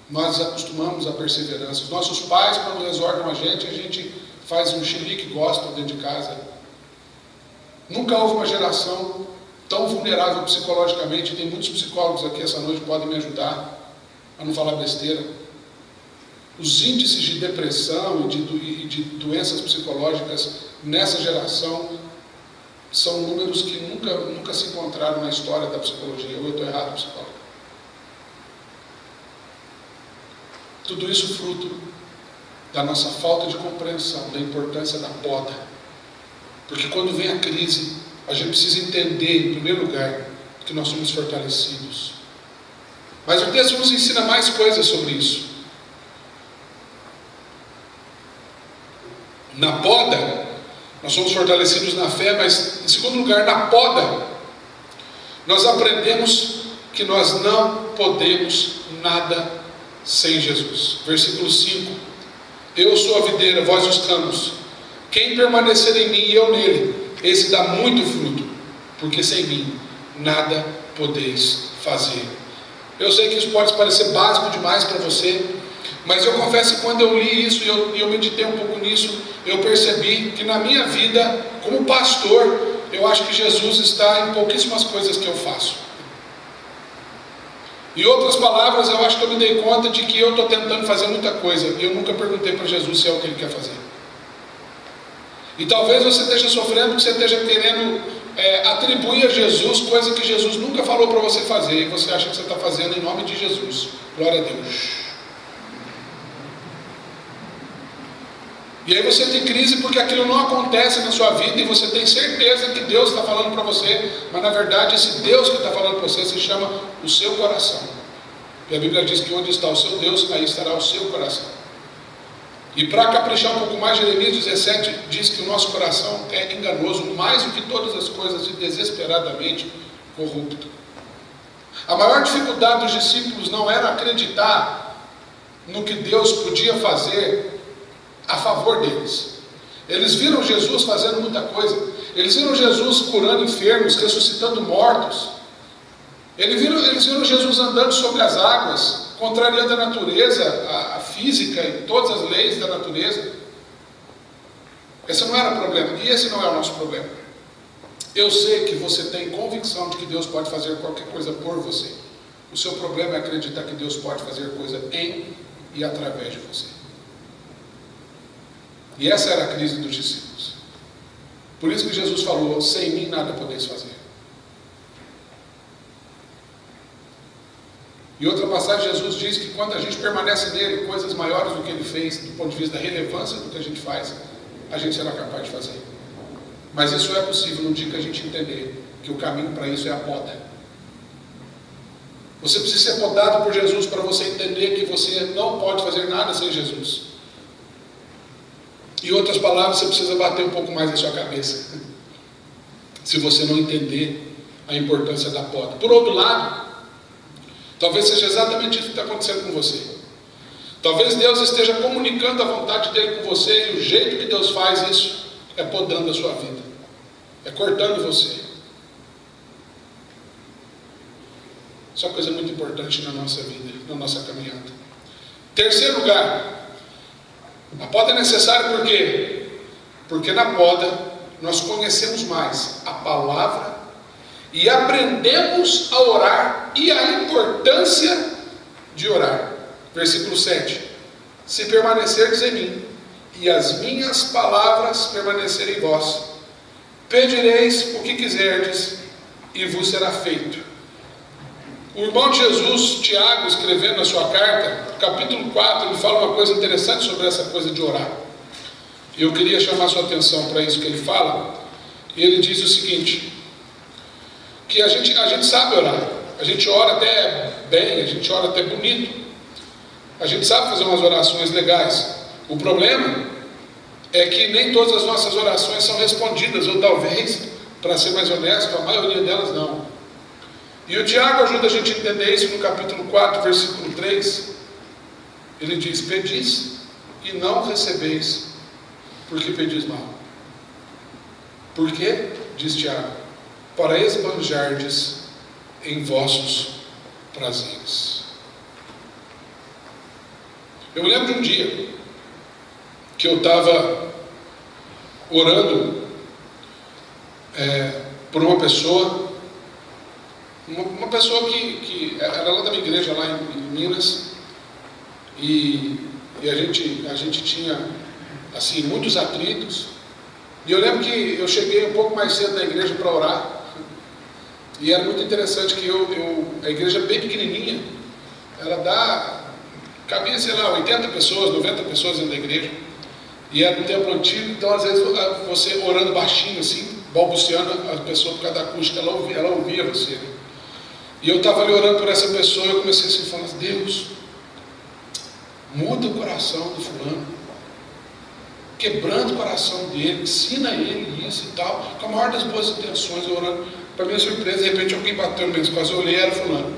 S1: Nós acostumamos a perseverança. Os nossos pais, quando exortam a gente faz um xilique gospel dentro de casa. Nunca houve uma geração tão vulnerável psicologicamente. Tem muitos psicólogos aqui essa noite que podem me ajudar a não falar besteira. Os índices de depressão e de doenças psicológicas nessa geração são números que nunca se encontraram na história da psicologia. Ou eu estou errado, psicólogo? Tudo isso fruto da nossa falta de compreensão da importância da poda. Porque quando vem a crise, a gente precisa entender, em primeiro lugar, que nós somos fortalecidos. Mas o texto nos ensina mais coisas sobre isso. Na poda, nós somos fortalecidos na fé, mas, em segundo lugar, na poda, nós aprendemos que nós não podemos nada sem Jesus. Versículo 5: eu sou a videira, vós os campos. Quem permanecer em mim e eu nele, esse dá muito fruto, porque sem mim nada podeis fazer. Eu sei que isso pode parecer básico demais para você, mas eu confesso que quando eu li isso e eu meditei um pouco nisso, eu percebi que na minha vida, como pastor, eu acho que Jesus está em pouquíssimas coisas que eu faço. Em outras palavras, eu acho que eu me dei conta de que eu estou tentando fazer muita coisa e eu nunca perguntei para Jesus se é o que Ele quer fazer. E talvez você esteja sofrendo porque você esteja querendo atribuir a Jesus coisa que Jesus nunca falou para você fazer, e você acha que você está fazendo em nome de Jesus. Glória a Deus. E aí você tem crise porque aquilo não acontece na sua vida e você tem certeza que Deus está falando para você, mas na verdade esse Deus que está falando para você se chama o seu coração. E a Bíblia diz que onde está o seu Deus, aí estará o seu coração. E para caprichar um pouco mais, Jeremias 17 diz que o nosso coração é enganoso mais do que todas as coisas e desesperadamente corrupto. A maior dificuldade dos discípulos não era acreditar no que Deus podia fazer a favor deles. Eles viram Jesus fazendo muita coisa. Eles viram Jesus curando enfermos, ressuscitando mortos. Eles viram Jesus andando sobre as águas, contrariando a natureza, a física e todas as leis da natureza. Esse não era o problema, e esse não é o nosso problema. Eu sei que você tem convicção de que Deus pode fazer qualquer coisa por você. O seu problema é acreditar que Deus pode fazer coisa em e através de você. E essa era a crise dos discípulos. Por isso que Jesus falou: sem mim nada podeis fazer. Em outra passagem, Jesus diz que quando a gente permanece nele, coisas maiores do que ele fez, do ponto de vista da relevância do que a gente faz, a gente será capaz de fazer. Mas isso é possível no dia que a gente entender que o caminho para isso é a poda. Você precisa ser podado por Jesus para você entender que você não pode fazer nada sem Jesus. Em outras palavras, você precisa bater um pouco mais na sua cabeça, se você não entender a importância da poda. Por outro lado, talvez seja exatamente isso que está acontecendo com você. Talvez Deus esteja comunicando a vontade dele com você, e o jeito que Deus faz isso é podando a sua vida, é cortando você. Isso é uma coisa muito importante na nossa vida, na nossa caminhada. Terceiro lugar, a poda é necessária por quê? Porque na poda nós conhecemos mais a palavra e aprendemos a orar e a importância de orar. Versículo 7: se permanecerdes em mim e as minhas palavras permanecerem em vós, pedireis o que quiserdes e vos será feito. O irmão de Jesus, Tiago, escrevendo na sua carta, capítulo 4, ele fala uma coisa interessante sobre essa coisa de orar. E eu queria chamar a sua atenção para isso que ele fala. Ele diz o seguinte, que a gente sabe orar, a gente ora até bem, a gente ora até bonito, a gente sabe fazer umas orações legais. O problema é que nem todas as nossas orações são respondidas, ou talvez, para ser mais honesto, a maioria delas não. E o Tiago ajuda a gente a entender isso no capítulo 4, versículo 3. Ele diz: pedis e não recebeis, porque pedis mal. Por quê? Diz Tiago: para esbanjardes em vossos prazeres. Eu me lembro de um dia que eu estava orando por uma pessoa que era lá da minha igreja, lá em Minas, e a gente tinha assim, muitos atritos. E eu lembro que eu cheguei um pouco mais cedo na igreja para orar, e era muito interessante que a igreja é bem pequenininha, cabia, sei lá, 80 pessoas, 90 pessoas dentro da igreja, e era um templo antigo, então às vezes você orando baixinho assim, balbuciando, a pessoa por causa da acústica, ela ouvia você. E eu estava ali orando por essa pessoa, e eu comecei assim, falando: Deus, muda o coração do fulano, quebrando o coração dele, ensina ele isso e tal, com a maior das boas intenções, eu orando. Para minha surpresa, de repente alguém bateu no meu costas, eu olhei, era fulano.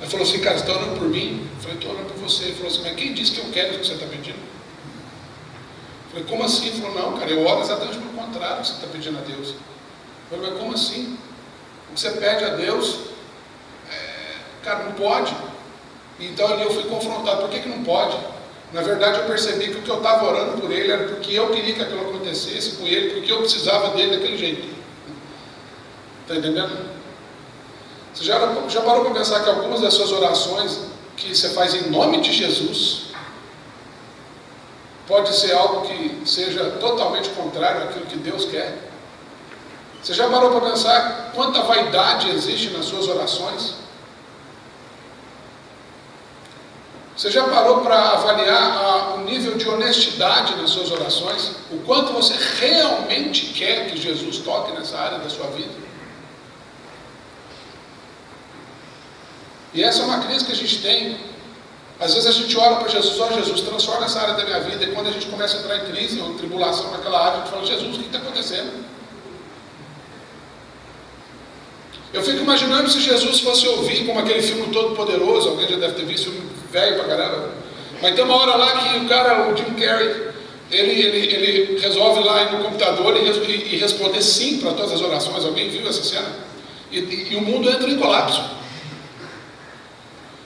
S1: Ele falou assim: cara, você está orando por mim? Eu falei: estou orando por você. Ele falou assim: mas quem disse que eu quero o que você está pedindo? Eu falei: como assim? Ele falou: não, cara, eu oro exatamente pelo contrário que você está pedindo a Deus. Eu falei: mas como assim? O que você pede a Deus, cara, não pode. Então ali eu fui confrontado: por que não pode? Na verdade eu percebi que o que eu estava orando por ele era porque eu queria que aquilo acontecesse com ele, porque eu precisava dele daquele jeito. Está entendendo? Você já parou para pensar que algumas das suas orações que você faz em nome de Jesus pode ser algo que seja totalmente contrário àquilo que Deus quer? Você já parou para pensar quanta vaidade existe nas suas orações? Você já parou para avaliar o nível de honestidade nas suas orações? O quanto você realmente quer que Jesus toque nessa área da sua vida? E essa é uma crise que a gente tem. Às vezes a gente ora para Jesus: ó Jesus, transforma essa área da minha vida. E quando a gente começa a entrar em crise ou tribulação naquela área, a gente fala: Jesus, o que está acontecendo? Eu fico imaginando se Jesus fosse ouvir, como aquele filme Todo Poderoso, alguém já deve ter visto, filme velho pra caramba. Mas tem uma hora lá que o Jim Carrey, ele resolve lá ir no computador e responder sim para todas as orações. Alguém viu essa cena? E o mundo entra em colapso.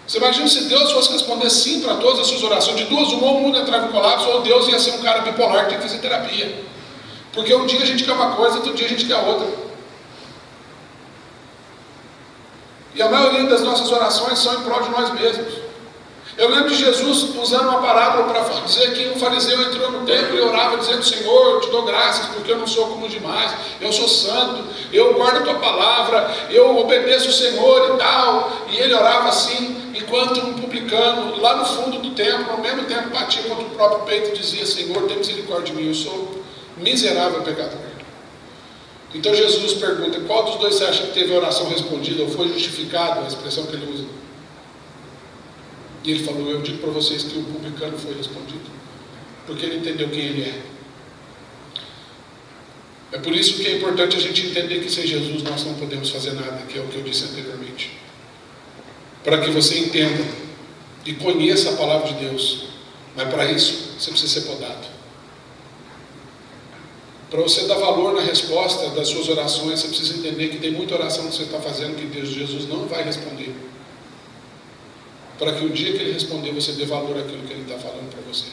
S1: Você imagina se Deus fosse responder sim para todas as suas orações, de duas uma, o mundo entrava em colapso, ou Deus ia ser um cara bipolar que tem que fazer terapia. Porque um dia a gente quer uma coisa, outro dia a gente quer outra. E a maioria das nossas orações são em prol de nós mesmos. Eu lembro de Jesus usando uma parábola para dizer que um fariseu entrou no templo e orava dizendo: Senhor, eu te dou graças porque eu não sou como os demais, eu sou santo, eu guardo a tua palavra, eu obedeço o Senhor e tal. E ele orava assim, enquanto um publicano lá no fundo do templo, ao mesmo tempo batia contra o próprio peito e dizia: Senhor, tem misericórdia de mim, eu sou miserável pecador. Então Jesus pergunta: qual dos dois você acha que teve a oração respondida ou foi justificado, a expressão que ele usa? E ele falou: eu digo para vocês que o publicano foi respondido, porque ele entendeu quem ele é. É por isso que é importante a gente entender que sem Jesus nós não podemos fazer nada, que é o que eu disse anteriormente. Para que você entenda e conheça a palavra de Deus, mas para isso você precisa ser podado. Para você dar valor na resposta das suas orações, você precisa entender que tem muita oração que você está fazendo que Jesus não vai responder. Para que o dia que Ele responder, você dê valor àquilo que Ele está falando para você.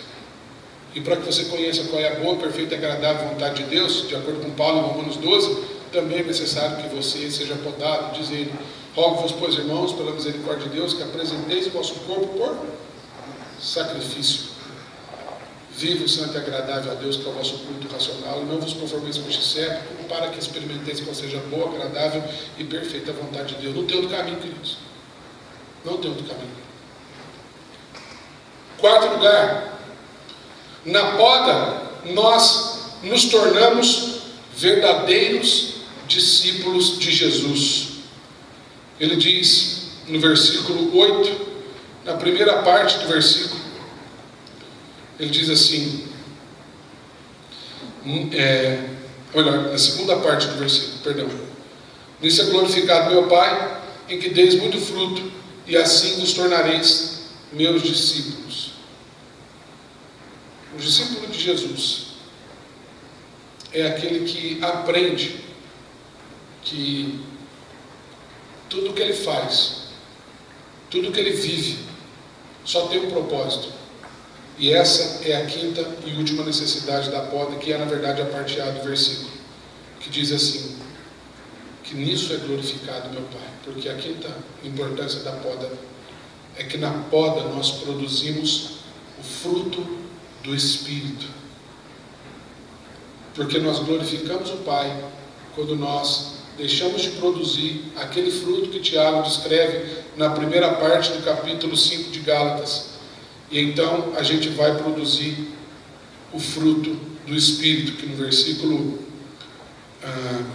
S1: E para que você conheça qual é a boa, perfeita e agradável vontade de Deus, de acordo com Paulo em Romanos 12, também é necessário que você seja podado. Diz ele: rogo-vos, pois, irmãos, pela misericórdia de Deus, que apresenteis o vosso corpo por sacrifício vivo, santo e agradável a Deus, que é o vosso culto racional, e não vos conformeis com este século, para que experimenteis qual seja a boa, agradável e perfeita vontade de Deus. Não tem outro caminho, queridos. Não tem outro caminho. Quarto lugar, na poda nós nos tornamos verdadeiros discípulos de Jesus. Ele diz no versículo 8, na primeira parte do versículo, ele diz assim, na segunda parte do versículo, perdão: nisso é glorificado meu Pai, em que deis muito fruto, e assim vos tornareis meus discípulos. O discípulo de Jesus é aquele que aprende que tudo que ele faz, tudo que ele vive, só tem um propósito. E essa é a quinta e última necessidade da poda, que é na verdade a parte A do versículo, que diz assim: que nisso é glorificado meu Pai. Porque a quinta importância da poda é que na poda nós produzimos o fruto do Espírito. Porque nós glorificamos o Pai quando nós deixamos de produzir aquele fruto que Tiago descreve na primeira parte do capítulo 5 de Gálatas. E então a gente vai produzir o fruto do Espírito, que no versículo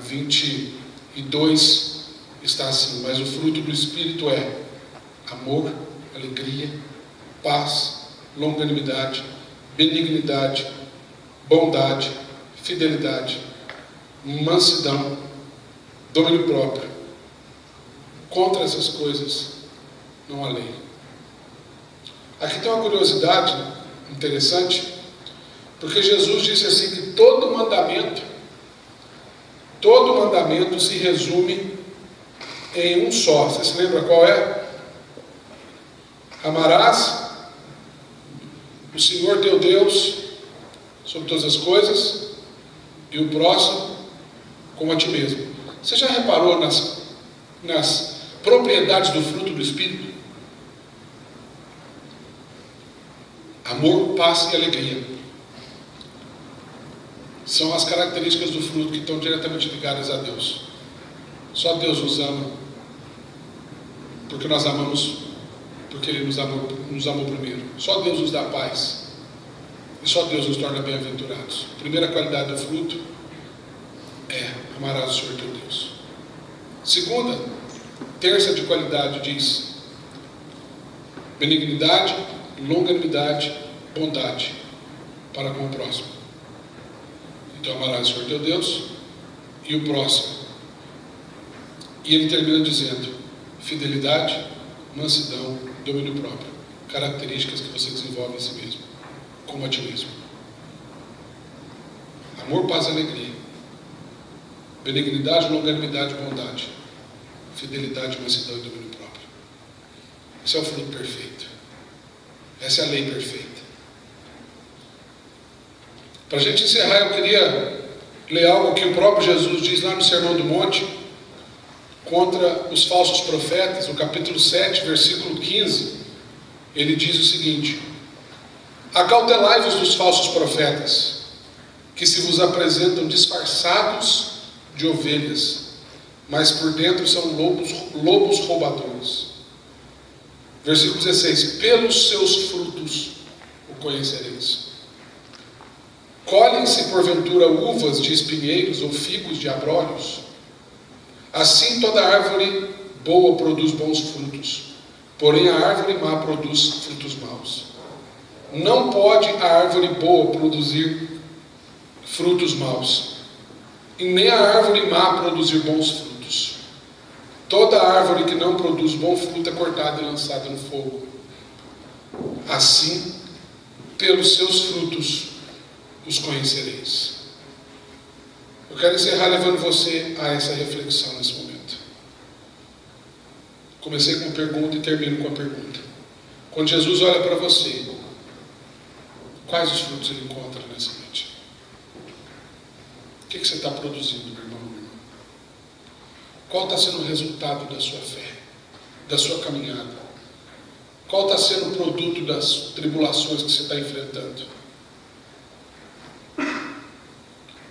S1: 22 está assim: mas o fruto do Espírito é amor, alegria, paz, longanimidade, benignidade, bondade, fidelidade, mansidão, domínio próprio. Contra essas coisas não há lei. Aqui tem uma curiosidade interessante, porque Jesus disse assim que todo mandamento se resume em um só. Você se lembra qual é? Amarás o Senhor teu Deus sobre todas as coisas e o próximo como a ti mesmo. Você já reparou nas propriedades do fruto do Espírito? Amor, paz e alegria são as características do fruto que estão diretamente ligadas a Deus. Só Deus nos ama porque nós amamos, porque Ele nos amou primeiro. Só Deus nos dá paz e só Deus nos torna bem-aventurados. A primeira qualidade do fruto é: amarás o Senhor teu Deus. Segunda, terça de qualidade, diz benignidade, longanimidade, bondade para com o próximo. Então amarás o Senhor teu Deus e o próximo. E ele termina dizendo: fidelidade, mansidão, domínio próprio, características que você desenvolve em si mesmo, como a ti mesmo. Amor, paz e alegria, benignidade, longanimidade, bondade, fidelidade, mansidão e domínio próprio. Esse é o fruto perfeito. Essa é a lei perfeita. Para a gente encerrar, eu queria ler algo que o próprio Jesus diz lá no Sermão do Monte contra os falsos profetas, no capítulo 7, versículo 15. Ele diz o seguinte: acautelai-vos dos falsos profetas, que se vos apresentam disfarçados de ovelhas, mas por dentro são lobos roubadores. Versículo 16: pelos seus frutos o conhecereis. Colhem-se porventura uvas de espinheiros ou figos de abrolhos? Assim toda árvore boa produz bons frutos, porém a árvore má produz frutos maus. Não pode a árvore boa produzir frutos maus, e nem a árvore má produzir bons frutos. Toda árvore que não produz bom fruto é cortada e lançada no fogo. Assim, pelos seus frutos os conhecereis. Eu quero encerrar levando você a essa reflexão nesse momento. Comecei com uma pergunta e termino com a pergunta. Quando Jesus olha para você, quais os frutos ele encontra nessa noite? O que você está produzindo, meu irmão, minha irmã? Qual está sendo o resultado da sua fé, da sua caminhada? Qual está sendo o produto das tribulações que você está enfrentando?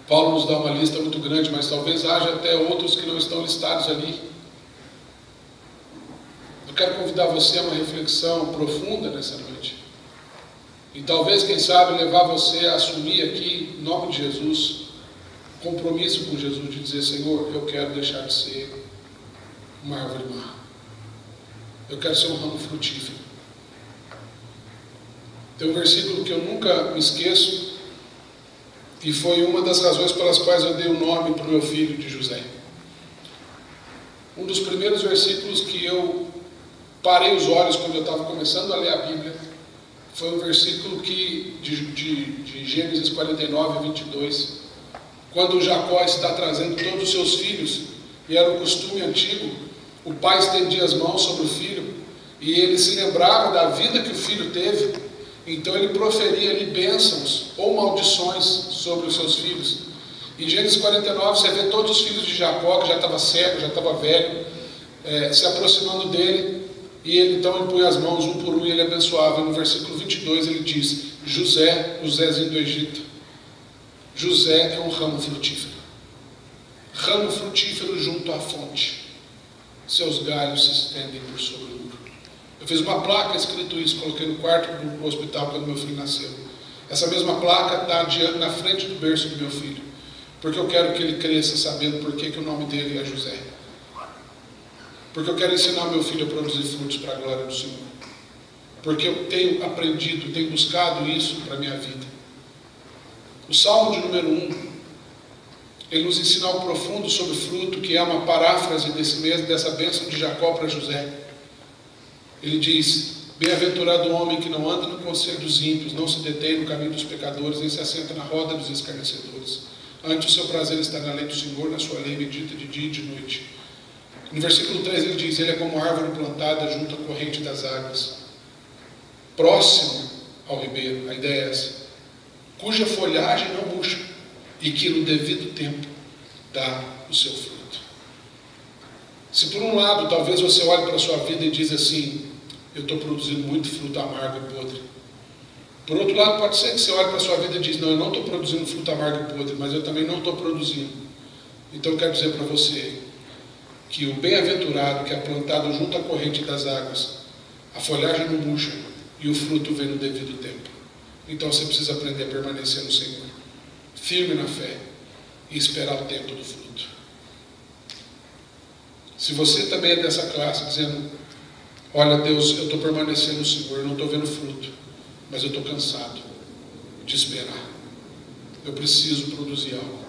S1: Paulo nos dá uma lista muito grande, mas talvez haja até outros que não estão listados ali. Eu quero convidar você a uma reflexão profunda nessa noite. E talvez, quem sabe, levar você a assumir aqui, em nome de Jesus, compromisso com Jesus de dizer: Senhor, eu quero deixar de ser uma árvore má. Eu quero ser um ramo frutífero. Tem um versículo que eu nunca me esqueço, e foi uma das razões pelas quais eu dei o nome para o meu filho de José. Um dos primeiros versículos que eu parei os olhos quando eu estava começando a ler a Bíblia foi um versículo de Gênesis 49, 22, quando Jacó está trazendo todos os seus filhos, e era um costume antigo, o pai estendia as mãos sobre o filho, e ele se lembrava da vida que o filho teve, então ele proferia ali bênçãos ou maldições sobre os seus filhos. Em Gênesis 49 você vê todos os filhos de Jacó, que já estava cego, já estava velho, se aproximando dele, e ele então impunha as mãos um por um e ele abençoava. No versículo 22 ele diz: José, o Zezinho do Egito, José é um ramo frutífero junto à fonte, seus galhos se estendem por sobre o muro. Eu fiz uma placa escrito isso, coloquei no quarto do hospital quando meu filho nasceu. Essa mesma placa está na frente do berço do meu filho, porque eu quero que ele cresça sabendo por que o nome dele é José. Porque eu quero ensinar meu filho a produzir frutos para a glória do Senhor. Porque eu tenho aprendido, tenho buscado isso para a minha vida. O Salmo de número 1, ele nos ensina algo profundo sobre o fruto, que é uma paráfrase dessa bênção de Jacó para José. Ele diz: bem-aventurado o homem que não anda no conselho dos ímpios, não se detém no caminho dos pecadores, nem se assenta na roda dos escarnecedores. Antes o seu prazer está na lei do Senhor, na sua lei medita de dia e de noite. No versículo 3 ele diz: ele é como árvore plantada junto à corrente das águas, próximo ao ribeiro. A ideia é essa: cuja folhagem não murcha, e que no devido tempo dá o seu fruto. Se por um lado talvez você olhe para a sua vida e diz assim: eu estou produzindo muito fruto amargo e podre. Por outro lado, pode ser que você olhe para a sua vida e diz: não, eu não estou produzindo fruto amargo e podre, mas eu também não estou produzindo. Então eu quero dizer para você que o bem-aventurado, que é plantado junto à corrente das águas, a folhagem não murcha e o fruto vem no devido tempo. Então você precisa aprender a permanecer no Senhor, firme na fé, e esperar o tempo do fruto. Se você também é dessa classe, dizendo: olha, Deus, eu estou permanecendo no Senhor, eu não estou vendo fruto, mas eu estou cansado de esperar, eu preciso produzir algo,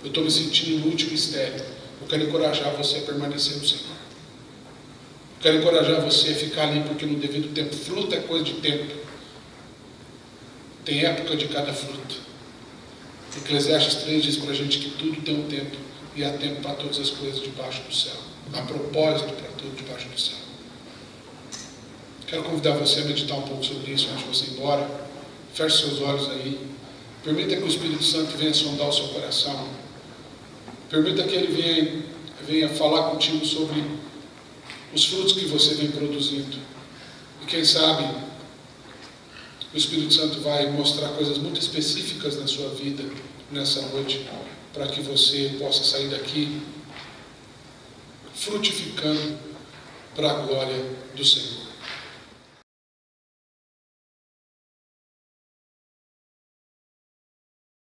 S1: eu estou me sentindo inútil e estéril. Eu quero encorajar você a permanecer no Senhor. Eu quero encorajar você a ficar ali, porque no devido tempo, fruto é coisa de tempo, tem época de cada fruto. Eclesiastes 3 diz para a gente que tudo tem um tempo, e há tempo para todas as coisas debaixo do céu, há propósito para tudo debaixo do céu. Quero convidar você a meditar um pouco sobre isso antes de você ir embora. Feche seus olhos aí. Permita que o Espírito Santo venha sondar o seu coração. Permita que ele venha falar contigo sobre os frutos que você vem produzindo. E quem sabe, O Espírito Santo vai mostrar coisas muito específicas na sua vida nessa noite, para que você possa sair daqui frutificando para a glória do Senhor.